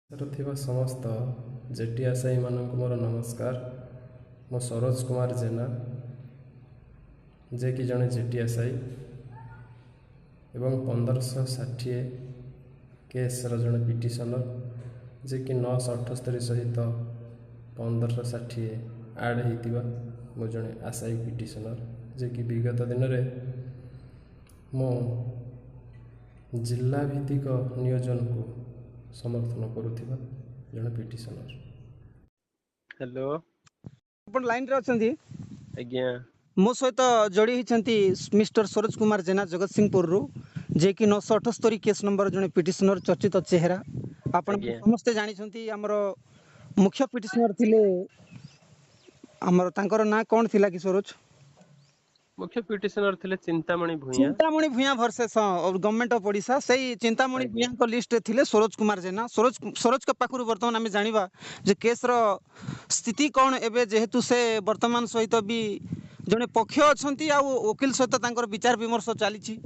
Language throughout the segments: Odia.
ରେ ଥିବା ସମସ୍ତ ଜେଟିଆସାଇ ମାନଙ୍କୁ ମୋର ନମସ୍କାର। ମୁଁ ସରୋଜ କୁମାର ଜେନା, ଯିଏକି ଜଣେ ଜେଟିଆସାଇ ଏବଂ 1560 କେସ୍ର ଜଣେ ପିଟିସନର, ଯିଏକି 978 ସହିତ 1560 ଆଡ଼୍ ହୋଇଥିବା ମୁଁ ଜଣେ ଆଶାୟୀ ପିଟିସନର, ଯିଏକି ବିଗତ ଦିନରେ ମୁଁ ଜିଲ୍ଲା ଭିତ୍ତିକ ନିୟୋଜନକୁ ସମର୍ଥନ କରୁଥିବା ଜଣେ ପିଟିସନର। हेलो ଆପଣ ଲାଇନରେ ଅଛନ୍ତି? आज्ञा ମୋ ସହିତ ଯୋଡ଼ି ହୋଇଛନ୍ତି ମିଷ୍ଟର ସରୋଜ କୁମାର ଜେନା ଜଗତସିଂହପୁରରୁ, ଯିଏକି 978 କେସ୍ ନମ୍ବର ଜଣେ ପିଟିସନର, ଚର୍ଚ୍ଚିତ ଚେହେରା। ଆପଣ ଆଜ୍ଞା ସମସ୍ତେ ଜାଣିଛନ୍ତି ଆମର ମୁଖ୍ୟ ପିଟିସନର ଥିଲେ, ଆମର ତାଙ୍କର ନାଁ କ'ଣ ଥିଲା କି ସରୋଜ? मुख्य पिटिशनर थिले चिंतामणि भूया। चिंतामणि भूया भर्सेस गवर्नमेंट ऑफ ओडिशा। सेही चिंतामणि आज्ञा भूया लिस्ट रे थिले सरोज कुमार जेना। सरोज के पाखरु वर्तमान आमे जानिबा जे केस रो स्थिति कोन एबे, जेहेतु से वर्तमान सहित भी जने पक्ष अछंती आ वकील सहित तांकर विचार विमर्श चली,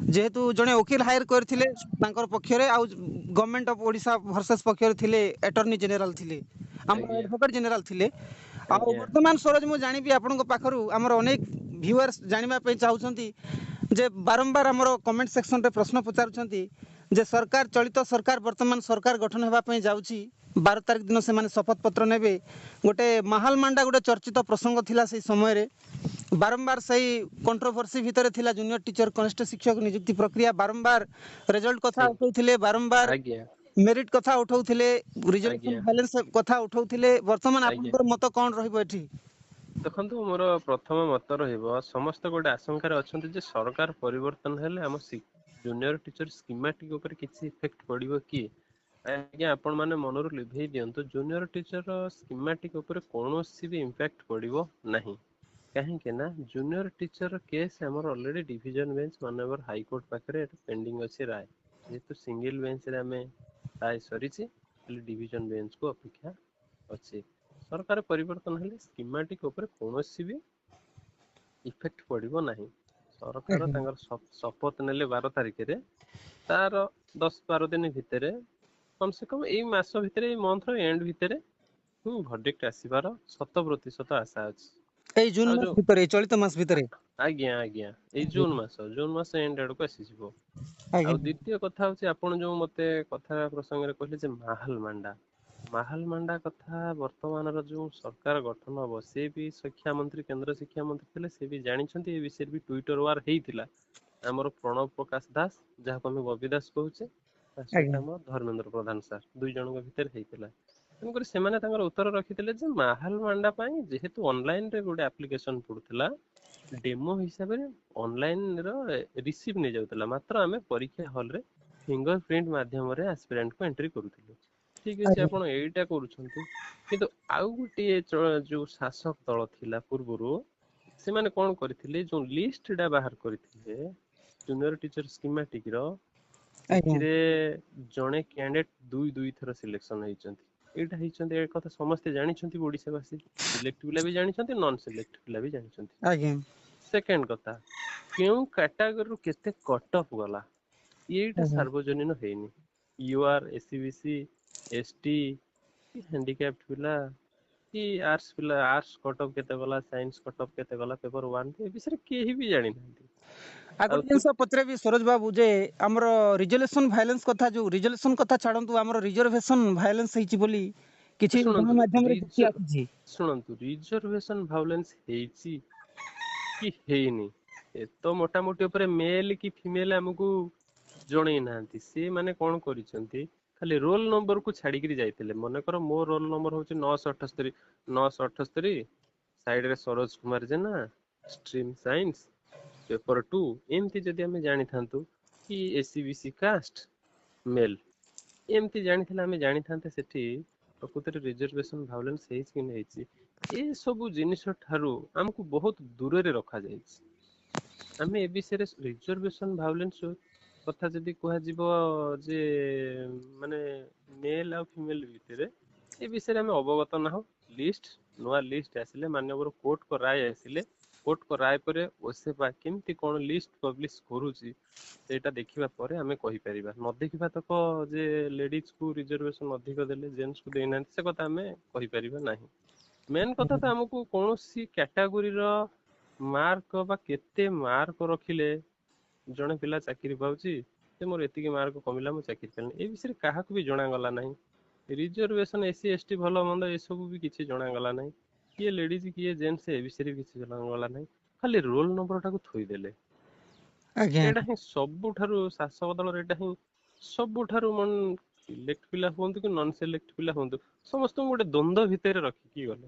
जेहेतु जने वकील हायर करथिले तांकर पक्ष रे, आ गवर्नमेंट ऑफ ओडिशा भर्सेस पक्ष रे थिले अटॉर्नी जनरल थिले, हमर आज्ञा एडवोकेट जनरल थिले। आ आज्ञा वर्तमान सरोज मु जानिबी आपनक पाखरु हमर अनेक व्यूअर्स जानिबा पे चाहुछंती जे बारंबार हमर कमेंट सेक्शन रे प्रश्न पचारुछंती जे सरकार चलित सरकार वर्तमान सरकार गठन हेबा पे जाउछि, 12 तारिख दिन से माने शपथ पत्र नेबे। गोटे माहल मांडा गोटे चर्चित प्रसंग थिला से समय रे, बारंबार सही कंट्रोवर्सी भितर थिला जूनियर टीचर कनिष्ठ शिक्षक नियुक्ति प्रक्रिया, बारंबार रिजल्ट कथा ठीक उठौथिले, बारंबार आज्ञा मेरिट कथा उठौथिले, रिजर्वेशन आज्ञा बैलेंस कथा उठौथिले। वर्तमान आज्ञा आपनकर मत कोन रहइबो एठी? देखंतु मोर प्रथम मत रहिबो, समस्त गोटे आशंका अछंती जे सरकार परिवर्तन हेले हम जूनियर टीचर स्कीमेटिक ऊपर किछि इफेक्ट पड़िबो कि? आज्ञा आपण माने मनरु लिभेई दियंतु, जूनियर टीचर स्कीमेटिक ऊपर कोनोसी भी इंपैक्ट पड़िबो नाही। कहीं ना जूनियर टीचर केस हमर ऑलरेडी डिवीजन बेंच माननीय हाई कोर्ट पाखरे पेंडिंग अछि राय, जेहेतु सिंगल बेंच रे हमें राय सरीछि, डिवीजन बेंच को अपेक्षा अछि। सरकार परिवर्तन हेले स्कीमेटिक ऊपर कोनोसी भी इफेक्ट पड़िबो नाही। सरकार तांगर शपथ नेले 12 तारिख रे, तार 10-12 दिन भितरे, कम से कम एई मास भितरे, एई मंथ रो एंड भितरे वर्डिक्ट आसीबार 100% आशा अछि। ए जून मास भितर, चलित मास भितर। आज्ञा आज्ञा एई जून मास एंड आडको आसीजिवो। आ द्वितीय कथा होछि, आपण जो मते कथा प्रसंग रे कहले जे माहल मांडा कथा, वर्तमान रो जो सरकार गठन हो से भी शिक्षा मंत्री, केंद्र शिक्षा मंत्री थिले, से भी जानिछंती ए विषय भी ट्विटर वार हेइतिला। हमर प्रणव प्रकाश दास, जहा को हम बबी दास कहूचे, ता सहित हम धर्मेंद्र प्रधान सर, दुई जन के भीतर हेइतिला। तेणुकर सेमाने तांकर उत्तर रखिथिले जे माहल मांडा पाई जेहेतु ऑनलाइन रे गोटे एप्लिकेशन पड़ुथिला, डेमो हिसाब रे ऑनलाइन रो रिसीव नै जाउतला, मात्र आमे परीक्षा हॉल रे फिंगरप्रिंट माध्यम रे एस्पिरेंट को एंट्री करूथिलु। ठीक अछि, आपण एइटा करूछंती, किंतु आउ गुटी जो शासक दल थिला पूर्वरु, से माने कोन करथिले, जो लिस्ट डा बाहर करथिले जूनियर टीचर स्कीमेटिक रो, एथिरे जणे कैंडिडेट दुई थर सिलेक्शन हेइचंती। एटा हेइचंती, ए कथा समस्त जानिछंती, ओडिसावासी सिलेक्ट पिला भी जानिछंती, नॉन सिलेक्ट पिला भी जानिछंती। आज्ञा सेकेंड कथा, केउ कैटेगरी केते कट ऑफ गला एटा सार्वजनीन हेइनी। यूआर, एससीबीसी, एसटी, हैंडिकैप्ड पिला कि आर्ट्स पिला, आर्ट्स कट ऑफ केते गला, साइंस कट ऑफ केते गला पेपर 1 ए विषय केही भी जानि नांती। आगो जिनस पत्रे भी सरोज बाबू जे हमर रिजर्वेशन वायलेंस कथा, जो रिजर्वेशन कथा छाडंतु, हमर रिजर्वेशन वायलेंस हेछि बोली किछि माध्यम रे किछि आछि। शुणंतु, रिजर्वेशन वायलेंस हेछि कि हेइनी, ए तो मोटा मोटी ऊपर मेल कि फीमेल हमकु जणै नांती। से माने कोन करिसंती, खाली रोल नंबर को छाड़ी करी जाइतिले। मने कर मो रोल नंबर होछि 978 साइड रे सरोज कुमार जेना, स्ट्रीम साइंस, पेपर 2, एमती जदि हमें जानि थांतु कि एससीबीसी कास्ट मेल, एमती जानि थिला हमें जानि थांते सेठी प्रकृति रिजर्वेशन वायलेंस हेछि कि नै। ए सब जिनिस ठारू हमकु बहुत दूर रे रखा जाइछि। हमें ए विषय रे रिजर्वेशन वायलेंस कथा जदि कह जिवो जे माने मेल आ फीमेल भितरे, ए विषय रे हमें अवगत ना हो। लिस्ट नुआ लिस्ट आसिले, माननीय कोर्ट को राय आसिले, କୋର୍ଟଙ୍କ ରାୟ ପରେ ଓସେପା କେମିତି କଣ ଲିଷ୍ଟ ପବ୍ଲିଶ କରୁଛି ସେଇଟା ଦେଖିବା ପରେ ଆମେ କହିପାରିବା। ନ ଦେଖିବା ତକ ଯେ ଲେଡିଜ କୁ ରିଜର୍ଭେସନ ଅଧିକ ଦେଲେ ଜେଣ୍ଟସ କୁ ଦେଇନାହାନ୍ତି ସେ କଥା ଆମେ କହିପାରିବା ନାହିଁ। ମେନ୍ କଥା ତ ଆମକୁ କୌଣସି କ୍ୟାଟାଗୋରୀର ମାର୍କ ବା କେତେ ମାର୍କ ରଖିଲେ ଜଣେ ପିଲା ଚାକିରି ପାଉଛି, ଯେ ମୋର ଏତିକି ମାର୍କ କମିଲା ମୁଁ ଚାକିରି ପାଇଲିନି, ଏ ବିଷୟରେ କାହାକୁ ବି ଜଣାଗଲା ନାହିଁ। ରିଜର୍ଭେସନ SC ST ଭଲ ମନ୍ଦ ଏସବୁ ବି କିଛି ଜଣାଗଲା ନାହିଁ। କିଏ ଲେଡିଜ କିଏ ଜେଣ୍ଟସ ଏ ବିଷୟରେ କିଛି ଜଣାଗଲା ନାହିଁ। ଖାଲି ରୋଲ ନମ୍ବର ଟାକୁ ଥୋଇଦେଲେ। ଆଜ୍ଞା ଏଇଟା ହିଁ ସବୁଠାରୁ ଶାସକ ଦଳର ଏଇଟା ହିଁ ସବୁଠାରୁ ସିଲେକ୍ଟ ପିଲା ହୁଅନ୍ତୁ କି ନନ୍ ସିଲେକ୍ଟ ପିଲା ହୁଅନ୍ତୁ ସମସ୍ତଙ୍କୁ ଗୋଟେ ଦ୍ୱନ୍ଦ୍ୱ ଭିତରେ ରଖିକି ଗଲେ,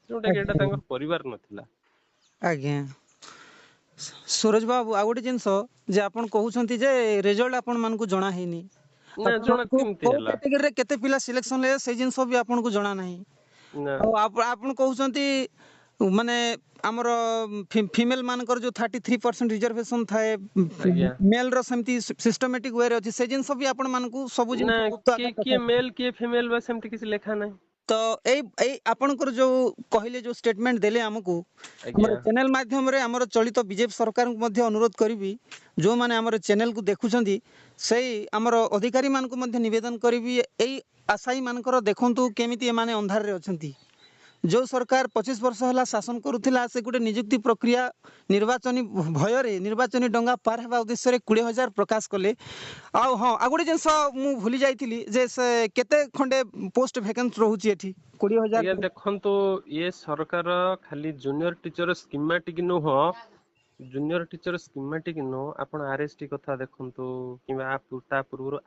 ଯୋଉଟା କି ଏଇଟା ଆଜ୍ଞା ତାଙ୍କର ପରିବାର ନଥିଲା। ଆଜ୍ଞା ସୁରଜ ବାବୁ, ଆଉ ଗୋଟେ ଜିନିଷ ଯେ ଆପଣ କହୁଛନ୍ତି ଯେ ରେଜଲ୍ଟ ଆପଣ ମାନଙ୍କୁ ଜଣା ହେଇନି, ନା ଜଣା ଆପଣଙ୍କୁ କେମିତି କୋଉ ହେଲା କ୍ୟାଟେଗୋରୀରେ କେତେ ପିଲା ସିଲେକ୍ସନ ହେଲେ ସେଇ ଜିନିଷ ବି ଆପଣଙ୍କୁ ଜଣା ନାହିଁ। ନା। ଆଉ ଆପଣ କହୁଛନ୍ତି ମାନେ ଆମର ଫିମେଲ ମାନଙ୍କର ଯୋଉ 33% ରିଜର୍ଭେସନ ଥାଏ, ଆଜ୍ଞା ମେଲ ର ସେମିତି ସିଷ୍ଟମେଟିକ ୱେରେ ଅଛି, ସେ ଜିନିଷ ବି ଆପଣ ମାନଙ୍କୁ ସବୁ ନା ଜିନିଷ ଗୁପ୍ତ କିଏ ଆକାରରେ କିଏ ଦେଖାଯାଏ। ମେଲ କିଏ ଫିମେଲ ବା ସେମିତି କିଛି ଲେଖା ନାହିଁ। ତ ଏଇ ଆପଣଙ୍କର ଯୋଉ କହିଲେ ଯୋଉ ଷ୍ଟେଟମେଣ୍ଟ ଦେଲେ ଆମକୁ, ଆମର ଆଜ୍ଞା ଚ୍ୟାନେଲ ମାଧ୍ୟମରେ ଆମର ଚଳିତ ବିଜେପି ସରକାରଙ୍କୁ ମଧ୍ୟ ଅନୁରୋଧ କରିବି, ଯୋଉମାନେ ଆମର ଚ୍ୟାନେଲକୁ ଦେଖୁଛନ୍ତି ସେଇ ଆମର ଅଧିକାରୀ ମାନଙ୍କୁ ମଧ୍ୟ ନିବେଦନ କରିବି, ଏଇ ଆଶାୟୀ ମାନଙ୍କର ଦେଖନ୍ତୁ କେମିତି ଏମାନେ ଅନ୍ଧାରରେ ଅଛନ୍ତି। ଯୋଉ ସରକାର 25 ବର୍ଷ ହେଲା ଶାସନ କରୁଥିଲା, ସେ ଗୋଟେ ନିଯୁକ୍ତି ପ୍ରକ୍ରିୟା ନିର୍ବାଚନୀ ଭୟରେ ନିର୍ବାଚନୀ ଡଙ୍ଗା ପାର ହେବା ଉଦ୍ଦେଶ୍ୟରେ 20,000 ପ୍ରକାଶ କଲେ। ଆଉ ହଁ, ଆଉ ଗୋଟେ ଜିନିଷ ମୁଁ ଭୁଲି ଯାଇଥିଲି ଯେ ସେ କେତେ ଖଣ୍ଡେ ପୋଷ୍ଟ ଭ୍ୟାକେନ୍ସି ରହୁଛି ଏଠି 20,000। ଆଜ୍ଞା ଦେଖନ୍ତୁ, ଇଏ ସରକାର ଖାଲି ଜୁନିୟର ଟିଚର ସ୍କିମାଟିକ ନୁହଁ, ଜୁନିୟର ଟିଚର ସ୍କିମାଟିକ ନୁହଁ, ଆପଣ RST କଥା ଦେଖନ୍ତୁ କିମ୍ବା ତା ପୂର୍ବରୁ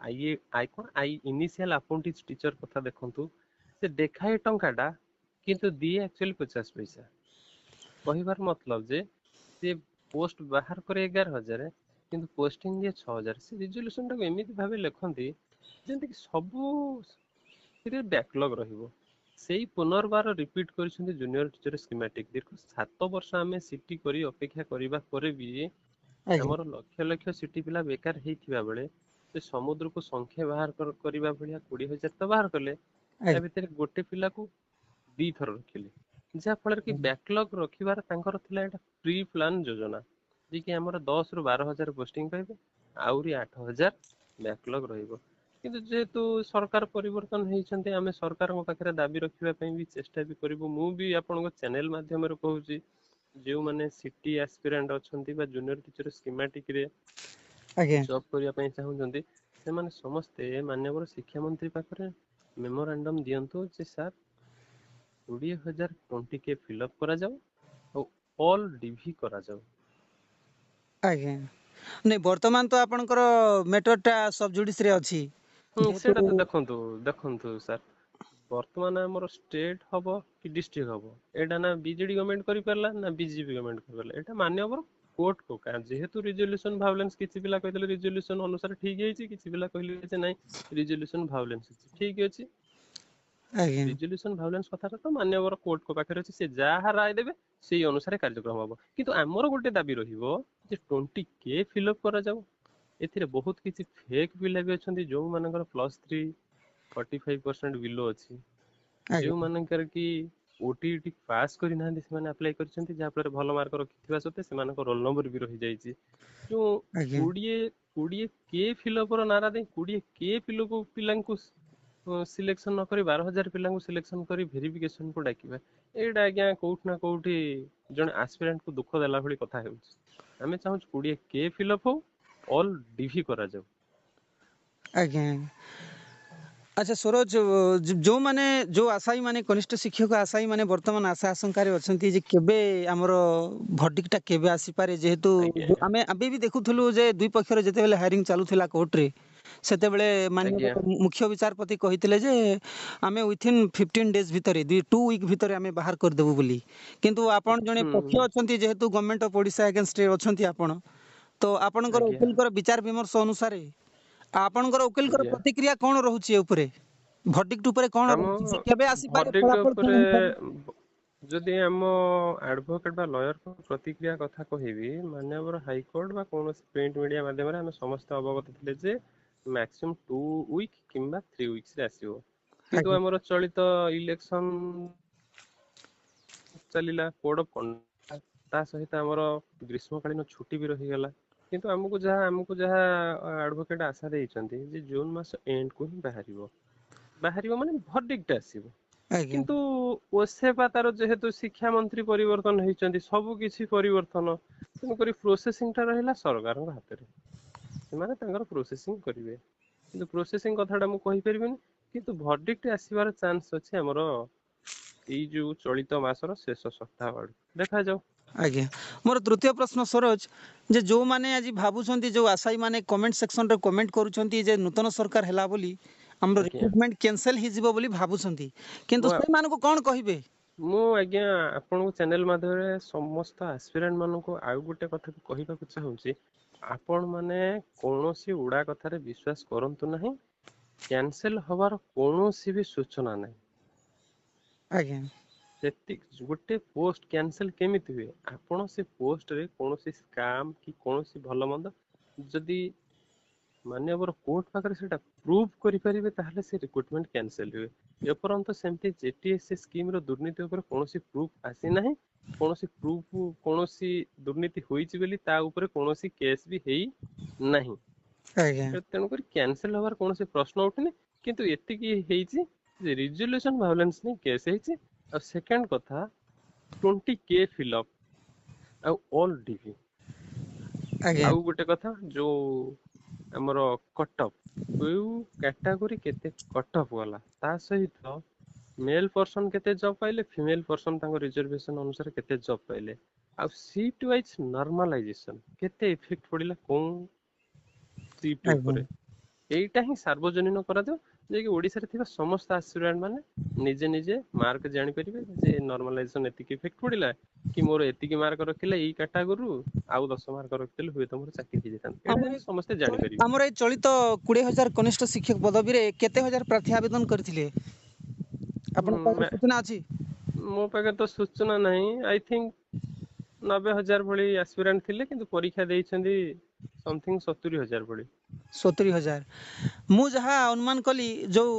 ଇନିସିଆଲ ଆପୋଣ୍ଟିସ ଟିଚର କଥା ଦେଖନ୍ତୁ, ସେ ଦେଖାଏ ଟଙ୍କାଟା କିନ୍ତୁ ଦିଏ ଆକ୍ଚୁଆଲି 50 ପଇସା। କହିବାର ମତଲବ ଯେ ସେ ପୋଷ୍ଟ ବାହାର କରେ 11,000 କିନ୍ତୁ ପୋଷ୍ଟିଂ ଦିଏ 6,000। ସେ ରିଜଲ୍ୟୁସନ ଟାକୁ ଏମିତି ଭାବେ ଲେଖନ୍ତି ଯେମିତିକି ସବୁ ବ୍ୟାକଲଗ ରହିବ। ସେଇ ପୁନର୍ବାର ରିପିଟ କରିଛନ୍ତି ଜୁନିୟର ଟିଚର ସ୍କିମାଟିକ। ଦୀର୍ଘ 7 ବର୍ଷ ଆମେ ସିଟି କରି ଅପେକ୍ଷା କରିବା ପରେ ବି ଆଜ୍ଞା ଆମର ଲକ୍ଷ ଲକ୍ଷ ସିଟି ପିଲା ବେକାର ହେଇଥିବା ବେଳେ ସେ ସମୁଦ୍ରକୁ ସଂଖ୍ୟା ବାହାର କରିବା ଭଳିଆ 20,000 ତ ବାହାର କଲେ। ତା ଆଜ୍ଞା ଭିତରେ ଗୋଟେ ପିଲାକୁ 2 ଥର ରଖିଲେ, ଯାହା ଫଳରେ କି ବ୍ୟାକଲଗ ରଖିବାର ତାଙ୍କର ଥିଲା ଏଇଟା ପ୍ରି ପ୍ଲାନ ଯୋଜନା, ଯେ କି ଆମର 10 ରୁ 12,000 ପୋଷ୍ଟିଂ ପାଇବେ, ଆହୁରି 8,000 ବ୍ୟାକଲଗ ରହିବ। କିନ୍ତୁ ଯେହେତୁ ସରକାର ପରିବର୍ତ୍ତନ ହେଇଛନ୍ତି, ଆମେ ସରକାରଙ୍କ ପାଖରେ ଦାବି ରଖିବା ପାଇଁ ବି ଚେଷ୍ଟା ବି କରିବୁ। ମୁଁ ବି ଆପଣଙ୍କ ଚ୍ୟାନେଲ ମାଧ୍ୟମରେ କହୁଛି, ଯେଉଁମାନେ ସିଟି ଆସ୍ପିରାଣ୍ଟ ଅଛନ୍ତି ବା ଜୁନିୟର ଟିଚର ସ୍କିମାଟିକରେ ଆଜ୍ଞା ଜବ୍ କରିବା ପାଇଁ ଚାହୁଁଛନ୍ତି, ସେମାନେ ସମସ୍ତେ ମାନ୍ୟବର ଶିକ୍ଷାମନ୍ତ୍ରୀ ପାଖରେ ମେମୋରାଣ୍ଡମ ଦିଅନ୍ତୁ ଯେ ସାର୍ 20,000 20K ଫିଲ୍ଅପ୍ କରାଯାଉ ଆଉ ଅଲ୍ ଡିଭି କରାଯାଉ। ଆଜ୍ଞା ନାଇଁ, ବର୍ତ୍ତମାନ ତ ଆପଣଙ୍କର ମେଟରଟା ସବ୍ ଜୁଡିସରେ ଅଛି ସେଇଟା ଯେହେତୁ। ତ ଦେଖନ୍ତୁ ଦେଖନ୍ତୁ ସାର୍, ବର୍ତ୍ତମାନ ଆମର ଷ୍ଟେଟ ହବ କି ଡିଷ୍ଟ୍ରିକ୍ଟ ହବ, ଏଇଟା ନା ବିଜେଡି ଗଭର୍ଣ୍ଣମେଣ୍ଟ କରିପାରିଲା ନା ବିଜେପି ଗଭର୍ଣ୍ଣମେଣ୍ଟ କରିପାରିଲା, ଏଇଟା ମାନ୍ୟବର କୋର୍ଟ କୁ। ଯେହେତୁ ରିଜଲ୍ୟୁସନ ଭାଉଲେନ୍ସ, କିଛି ପିଲା କହିଥିଲେ ରିଜଲ୍ୟୁସନ ଅନୁସାରେ ଠିକ ହେଇଛି, କିଛି ପିଲା କହିଲେ ଯେ ନାଇଁ ରିଜଲ୍ୟୁସନ ଭାଉଲେନ୍ସ ଅଛି, ଠିକ ଅଛି। ଆଜ୍ଞା ରିଜଲ୍ୟୁସନ ଭାଉଲେନ୍ସ କଥାଟା ତ ମାନ୍ୟବର କୋର୍ଟଙ୍କ ପାଖରେ ଅଛି, ସେ ଯାହା ରାୟ ଦେବେ ସେଇ ଅନୁସାରେ କାର୍ଯ୍ୟକ୍ରମ ହବ। କିନ୍ତୁ ଆମର ଗୋଟେ ଦାବି ରହିବ ଯେ 20K ଫିଲ୍ଅପ୍ କରାଯାଉ। ଏଥିରେ ବହୁତ କିଛି ଫେକ୍ ପିଲା ବି ଅଛନ୍ତି, ଯୋଉମାନଙ୍କର +3 45% ବିଲୋ ଅଛି, ଆଜ୍ଞା ଯୋଉମାନଙ୍କର କି OTET ପାସ୍ କରିନାହାନ୍ତି, ସେମାନେ ଆପ୍ଲାଏ କରିଛନ୍ତି, ଯାହାଫଳରେ ଭଲ ମାର୍କ ରଖିଥିବା ସତ୍ତ୍ୱେ ସେମାନଙ୍କ ରୋଲ ନମ୍ବର ବି ରହିଯାଇଛି। ଯୋଉ ଆଜ୍ଞା 20K ଫିଲ୍ଅପର ନାରା ଦେଇ 20K ପିଲାଙ୍କୁ ସିଲେକ୍ସନ ନ କରି 12,000 ପିଲାଙ୍କୁ ସିଲେକ୍ସନ କରି ଭେରିଫିକେସନକୁ ଡାକିବା, ଏଇଟା ଆଜ୍ଞା କୋଉଠି ନା କୋଉଠି ଜଣେ ଆସ୍ପିରାଣ୍ଟକୁ ଦୁଃଖ ଦେଲା ଭଳି କଥା ହେଉଛି। ଆମେ ଚାହୁଁଛୁ 20K ଫିଲ୍ଅପ୍ ହଉ, ଅଲ୍ ଡିଭି କରାଯାଉ। ଆଜ୍ଞା ଆଚ୍ଛା ସରୋଜ, ଯୋଉମାନେ ଯୋଉ ଆଶାୟୀ ମାନେ କନିଷ୍ଠ ଶିକ୍ଷକ ଆଶାୟୀ ମାନେ ବର୍ତ୍ତମାନ ଆଶା ଆଶଙ୍କାରେ ଅଛନ୍ତି ଯେ କେବେ ଆମର ଭର୍ଡିକ୍ଟଟା କେବେ ଆସିପାରେ, ଯେହେତୁ ଆଜ୍ଞା ଆମେ ଏବେ ବି ଦେଖୁଥିଲୁ ଯେ ଦୁଇ ପକ୍ଷରେ ଯେତେବେଳେ ହାୟରିଂ ଚାଲୁଥିଲା କୋର୍ଟରେ, ସେତେବେଳେ ଆଜ୍ଞା ମାନ୍ୟବର ମୁଖ୍ୟ ବିଚାରପତି କହିଥିଲେ ଯେ ଆମେ ୱିଥିନ୍ 15 ଡେଜ୍ ଭିତରେ 2 ୱିକ୍ ଭିତରେ ଆମେ ବାହାର କରିଦେବୁ ବୋଲି। କିନ୍ତୁ ଆପଣ ଜଣେ ପକ୍ଷ ହୁଁ ଅଛନ୍ତି, ଯେହେତୁ ଗଭର୍ଣ୍ଣମେଣ୍ଟ ଅଫ ଓଡ଼ିଶା ଏଗେନ୍ଷ୍ଟରେ ଅଛନ୍ତି ଆପଣ, ତ ଆପଣଙ୍କର ଆଜ୍ଞା ଓକିଲଙ୍କର ବିଚାର ବିମର୍ଶ ଅନୁସାରେ ଆପଣଙ୍କର ଓକିଲଙ୍କର ଆଜ୍ଞା ପ୍ରତିକ୍ରିୟା କଣ ରହୁଛି ଏ ଉପରେ, ଭର୍ଡିକ୍ଟ ଉପରେ କଣ ଆମ ରହୁଛି, ସେ କେବେ ଆସିପାରେ, ଭର୍ଡିକ୍ଟ ଫଳାଫଳ କଣ ଉପରେ ହେଇପାରେ? ଯଦି ଆମ ଆଡଭୋକେଟ ବା ଲୟରଙ୍କ ପ୍ରତିକ୍ରିୟା କଥା କହିବି, ମାନ୍ୟବର ହାଇକୋର୍ଟ ବା କୌଣସି ପ୍ରିଣ୍ଟ ମିଡିଆ ମାଧ୍ୟମରେ ଆମେ ସମସ୍ତେ ଅବଗତ ଥିଲେ ଯେ ମ୍ୟାକ୍ସିମମ୍ 2 ୱିକ୍ କିମ୍ବା 3 ୱିକ୍ସରେ ଆସିବ। କିନ୍ତୁ ଆଜ୍ଞା ଆମର ଚଳିତ ଇଲେକ୍ସନ ଚାଲିଲା, କୋଡ୍ ଅଫ୍ କଣ୍ଡକ୍ଟ ତା ସହିତ ଆମର ଗ୍ରୀଷ୍ମକାଳୀନ ଛୁଟି ବି ରହିଗଲା। କିନ୍ତୁ ଆମକୁ ଯାହା ଆଡଭୋକେଟ ଆଶା ଦେଇଛନ୍ତି ଯେ ଜୁନ ମାସ ଏଣ୍ଡ କୁ ହିଁ ବାହାରିବ ମାନେ ଭର୍ଡିକ୍ଟ ଆସିବ। ଆଜ୍ଞା କିନ୍ତୁ ଓସେପା ତାର ଯେହେତୁ ଶିକ୍ଷା ମନ୍ତ୍ରୀ ପରିବର୍ତ୍ତନ ହେଇଛନ୍ତି, ସବୁ କିଛି ପରିବର୍ତ୍ତନ, ତେଣୁକରି ପ୍ରୋସେସିଂ ଟା ରହିଲା ସରକାରଙ୍କ ହାତରେ। ସେମାନେ ତାଙ୍କର ପ୍ରୋସେସିଂ କରିବେ। କିନ୍ତୁ ପ୍ରୋସେସିଂ କଥାଟା ମୁଁ କହିପାରିବିନି, କିନ୍ତୁ ଭର୍ଡିକ୍ଟ ଆସିବାର ଚାନ୍ସ ଅଛି ଆମର ଏଇ ଯୋଉ ଚଳିତ ମାସର ଶେଷ ସପ୍ତାହ ଆଡକୁ। ଦେଖାଯାଉ। ଆଜ୍ଞା ମୋର ତୃତୀୟ ପ୍ରଶ୍ନ ସରୋଜ, ଯେ ଯେଉଁମାନେ ଆଜି ଭାବୁଛନ୍ତି, ଯେଉଁ ଆଶାୟୀ ମାନେ କମେଣ୍ଟ ସେକ୍ସନରେ କମେଣ୍ଟ କରୁଛନ୍ତି ଯେ ନୂତନ ସରକାର ହେଲା ବୋଲି ଆମର ଆଜ୍ଞା ରିକ୍ରୁଟମେଣ୍ଟ କ୍ୟାନସେଲ ହେଇଯିବ ବୋଲି ଭାବୁଛନ୍ତି, କିନ୍ତୁ ମୁଁ ସେମାନଙ୍କୁ କ'ଣ କହିବେ? ମୁଁ ଆଜ୍ଞା ଆପଣଙ୍କ ଚ୍ୟାନେଲ ମାଧ୍ୟମରେ ସମସ୍ତ ଆସ୍ପିରାଣ୍ଟ ମାନଙ୍କୁ ଆଉ ଗୋଟେ କଥା କହିବାକୁ ଚାହୁଁଛି, ଆପଣ ମାନେ କୌଣସି ଉଡା କଥାରେ ବିଶ୍ୱାସ କରନ୍ତୁ ନାହିଁ। କ୍ୟାନସେଲ ହବାର କୌଣସି ବି ସୂଚନା ନାହିଁ। ଆଜ୍ଞା ଗୋଟେ ପୋଷ୍ଟ କ୍ୟାନସେଲ କେମିତି ହୁଏ? ଆପଣ ସେ ପୋଷ୍ଟରେ କୌଣସି ସ୍କାମ କି କୌଣସି ଭଲ ମନ୍ଦ ଯଦି ମାନ୍ୟବର କୋର୍ଟ ପାଖରେ ସେଟା ପ୍ରୁଭ କରିପାରିବେ, ତାହେଲେ ସେ ରିକ୍ରୁଟମେଣ୍ଟ କ୍ୟାନସେଲ ହୁଏ। ଏପର୍ଯ୍ୟନ୍ତ ସେମିତି ଜେଟିଏସସି ସ୍କିମ ର ଦୁର୍ନୀତି ଉପରେ କୌଣସି ପ୍ରୁଫ ଆସିନାହିଁ। କୌଣସି ଦୁର୍ନୀତି ହୋଇଛି ବୋଲି ତା ଉପରେ କୌଣସି କେସ୍ ବି ହେଇ ନାହିଁ। ଆଜ୍ଞା ତେଣୁକରି କ୍ୟାନସେଲ ହବାର କୌଣସି ପ୍ରଶ୍ନ ଉଠୁନି। କିନ୍ତୁ ଏତିକି ହେଇଛି ଯେ ରିଜୁଲେସନ ଭାয়োଲେନ୍ସ ନେଇ କେସ୍ ହେଇଛି। ଆଉ ସେକେଣ୍ଡ କଥା 20K ଫିଲଅପ ଆଉ ଅଲ୍ ଡିଭି। ଆଜ୍ଞା ଆଉ ଗୋଟେ କଥା, ଯୋଉ ଆମର କଟଅଫ, କୋଉ କ୍ୟାଟାଗୋରୀ କେତେ କଟଅଫ ଗଲା, ତା ସହିତ ମେଲ ପର୍ସନ କେତେ ଜବ ପାଇଲେ, ଫିମେଲ ପର୍ସନ ତାଙ୍କ ରିଜର୍ଭେସନ ଅନୁସାରେ କେତେ ଜବ ପାଇଲେ, ଆଉ ସିଟ୍ ୱାଇଜ ନର୍ମାଲାଇଜେସନ କେତେ ଇଫେକ୍ଟ ପଡିଲା କୋଉ ସିଟ୍ ଆଜ୍ଞା ଉପରେ, এইটা ହିଁ ସାର୍ବଜନୀନ କରାଯାଉ, ଯାଇକି ଓଡିଶାରେ ଥିବା ସମସ୍ତ ଆସ୍ପିରାଣ୍ଟ ମାନେ ନିଜେ ନିଜେ ମାର୍କ ଜାଣିପାରିବେ ଯେ ନର୍ମାଲାଇଜେସନ ଏତିକି ଇଫେକ୍ଟ ପଡିଲା, କି ମୋର ଏତିକି ମାର୍କ ରଖିଲା ଏଇ କ୍ୟାଟାଗୋରୀରୁ, ଆଉ 10 ମାର୍କ ରଖିଥିଲେ ହୁଏତ ମୋର ଚାକିରି ହେଇଯାଇଥାନ୍ତା। ଏଇଟା ଆମର ଯେମିତି ସମସ୍ତେ ଜାଣିପାରିବେ। ଆମର ଏଇ ଚଳିତ 20,000 କନିଷ୍ଠ ଶିକ୍ଷକ ପଦବୀରେ କେତେ ହଜାର ପ୍ରାର୍ଥୀ ଆବେଦନ କରିଥିଲେ? ଆପଣଙ୍କ ପାଖରେ ସୂଚନା ଅଛି? ମୋ ପାଖରେ ତ ସୂଚନା ନାହିଁ। ଆଇ ଥିଙ୍କ 90,000 ଭଳି ଆସ୍ପିରାଣ୍ଟ ଥିଲେ, କିନ୍ତୁ ପରୀକ୍ଷା ଦେଇଛନ୍ତି ସମଥିଙ୍ଗ 70,000 ଭଳି। 70,000। ମୁଁ ଯାହା ଅନୁମାନ କଲି, ଯୋଉ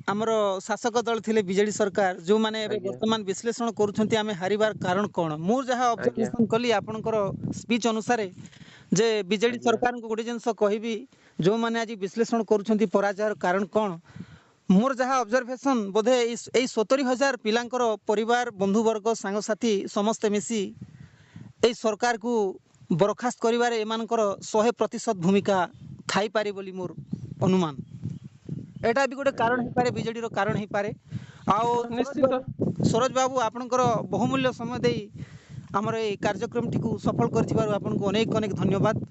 ଆମର ଶାସକ ଦଳ ଥିଲେ ବିଜେଡି ସରକାର, ଯୋଉମାନେ ଏବେ ଆଜ୍ଞା ବର୍ତ୍ତମାନ ବିଶ୍ଳେଷଣ କରୁଛନ୍ତି ଆମେ ହାରିବାର କାରଣ କ'ଣ, ମୁଁ ଯାହା ଆଜ୍ଞା ଅବଜରଭେସନ କଲି ଆପଣଙ୍କର ସ୍ପିଚ୍ ଅନୁସାରେ, ଯେ ବିଜେଡି ଆଜ୍ଞା ସରକାରଙ୍କୁ ଗୋଟେ ଜିନିଷ କହିବି, ଯୋଉମାନେ ଆଜି ବିଶ୍ଳେଷଣ କରୁଛନ୍ତି ପରାଜୟର କାରଣ କ'ଣ, ମୋର ଯାହା ଅବଜରଭେସନ, ବୋଧେ ଏଇ 70,000 ପିଲାଙ୍କର ପରିବାର, ବନ୍ଧୁବର୍ଗ, ସାଙ୍ଗସାଥି ସମସ୍ତେ ମିଶି এই ସରକାରକୁ ବରଖାସ୍ତ କରିବାରେ ଏମାନଙ୍କର 100% ଭୂମିକା ଥାଇପାରେ ବୋଲି ମୋର ଅନୁମାନ। ଏଟା ବି ଗୋଟେ କାରଣ ଆଜ୍ଞା ହେଇପାରେ, ବିଜେଡିର କାରଣ ହେଇପାରେ। ଆଉ ନିଶ୍ଚିନ୍ତ। ସରୋଜ ବାବୁ, ଆପଣଙ୍କର ବହୁମୂଲ୍ୟ ସମୟ ଦେଇ ଆମର ଏଇ କାର୍ଯ୍ୟକ୍ରମଟିକୁ ସଫଳ କରିଥିବାରୁ ଆପଣଙ୍କୁ ଅନେକ ଅନେକ ଧନ୍ୟବାଦ।